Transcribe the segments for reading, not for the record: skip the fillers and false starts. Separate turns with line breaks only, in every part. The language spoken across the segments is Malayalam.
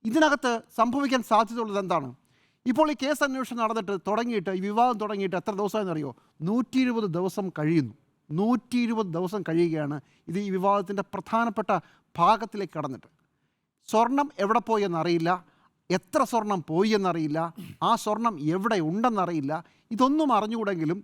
ഇതിനകത്ത് സംഭവിക്കാൻ സാധ്യതയുള്ളത് എന്താണ്? ഇപ്പോൾ ഈ കേസ് അന്വേഷണം തുടങ്ങിയിട്ട് ഈ വിവാദം തുടങ്ങിയിട്ട് എത്ര ദിവസമായെന്നറിയോ? 120 ദിവസം കഴിയുന്നു. 120 ദിവസം കഴിയുകയാണ് ഇത് ഈ വിവാദത്തിൻ്റെ പ്രധാനപ്പെട്ട ഭാഗത്തിലേക്ക് കടന്നിട്ട്. സ്വർണം എവിടെ പോയി എന്നറിയില്ല, എത്ര സ്വർണം പോയി എന്നറിയില്ല, ആ സ്വർണം എവിടെ ഉണ്ടെന്നറിയില്ല. ഇതൊന്നും അറിഞ്ഞുകൂടെങ്കിലും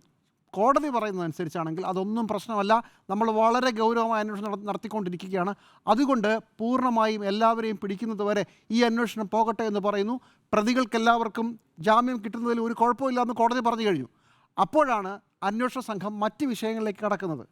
കോടതി പറയുന്നതനുസരിച്ചാണെങ്കിൽ അതൊന്നും പ്രശ്നമല്ല, നമ്മൾ വളരെ ഗൗരവമായ അന്വേഷണം നടത്തിക്കൊണ്ടിരിക്കുകയാണ്, അതുകൊണ്ട് പൂർണ്ണമായും എല്ലാവരെയും പിടിക്കുന്നത് വരെ ഈ അന്വേഷണം പോകട്ടെ എന്ന് പറയുന്നു. പ്രതികൾക്കെല്ലാവർക്കും ജാമ്യം കിട്ടുന്നതിൽ ഒരു കുഴപ്പമില്ല എന്ന് കോടതി പറഞ്ഞു കഴിഞ്ഞു. അപ്പോഴാണ് അന്വേഷണ സംഘം മറ്റ് വിഷയങ്ങളിലേക്ക് കടക്കുന്നത്.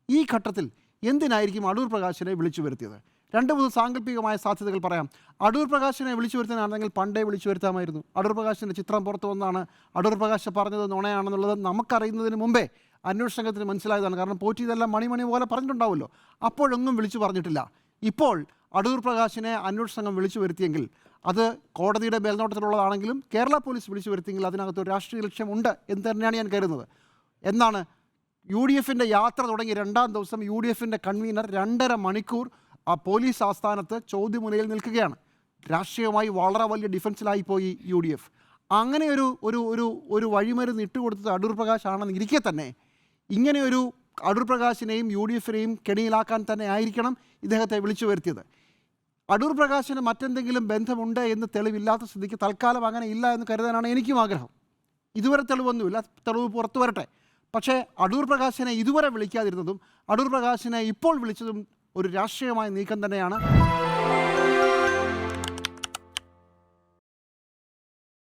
ഈ ഘട്ടത്തിൽ എന്തിനായിരിക്കും അടൂർ പ്രകാശിനെ വിളിച്ചു വരുത്തിയത്? 2-3 സാങ്കല്പികമായ സാധ്യതകൾ പറയാം. അടൂർ പ്രകാശിനെ വിളിച്ചു വരുത്താനാണെങ്കിൽ പണ്ടേ വിളിച്ചു വരുത്താമായിരുന്നു. അടൂർ പ്രകാശിൻ്റെ ചിത്രം പുറത്തു വന്നാണ് അടൂർ പ്രകാശ് പറഞ്ഞത് നുണയാണെന്നുള്ളത് നമുക്കറിയുന്നതിന് മുമ്പേ അന്വേഷണ സംഘത്തിന് മനസ്സിലായതാണ്. കാരണം പോറ്റി ഇതെല്ലാം മണി പോലെ പറഞ്ഞിട്ടുണ്ടാവുമല്ലോ. അപ്പോഴൊന്നും വിളിച്ചു പറഞ്ഞിട്ടില്ല. ഇപ്പോൾ അടൂർ പ്രകാശിനെ അന്വേഷണ സംഘം വിളിച്ചു വരുത്തിയെങ്കിൽ അത് കോടതിയുടെ മേൽനോട്ടത്തിലുള്ളതാണെങ്കിലും കേരള പോലീസ് വിളിച്ചു വരുത്തിയെങ്കിൽ അതിനകത്ത് ഒരു രാഷ്ട്രീയ ലക്ഷ്യമുണ്ട് എന്ന് തന്നെയാണ് ഞാൻ കരുതുന്നത്. എന്നാണ് UDF യാത്ര തുടങ്ങി 2-ാം ദിവസം UDF കൺവീനർ 2.5 മണിക്കൂർ ആ പോലീസ് ആസ്ഥാനത്ത് ചോദ്യമുനയിൽ നിൽക്കുകയാണ്. രാഷ്ട്രീയമായി വളരെ വലിയ ഡിഫൻസിലായിപ്പോയി UDF. അങ്ങനെ ഒരു വഴിമരുന്ന് ഇട്ടുകൊടുത്തത് അടൂർ പ്രകാശ് ആണെന്ന് ഇരിക്കെ തന്നെ ഇങ്ങനെയൊരു അടൂർ പ്രകാശിനെയും UDF കെണിയിലാക്കാൻ തന്നെ ആയിരിക്കണം ഇദ്ദേഹത്തെ വിളിച്ചു വരുത്തിയത്. അടൂർ പ്രകാശിന് മറ്റെന്തെങ്കിലും ബന്ധമുണ്ട് എന്ന് തെളിവില്ലാത്ത സ്ഥിതിക്ക് തൽക്കാലം അങ്ങനെ ഇല്ല എന്ന് കരുതാനാണ് എനിക്കും ആഗ്രഹം. ഇതുവരെ തെളിവൊന്നുമില്ല, തെളിവ് പുറത്തു വരട്ടെ. പക്ഷേ അടൂർ പ്രകാശിനെ ഇതുവരെ വിളിക്കാതിരുന്നതും അടൂർ പ്രകാശിനെ ഇപ്പോൾ വിളിച്ചതും ഒരു രാഷ്ട്രീയമായ നീക്കം തന്നെയാണ്.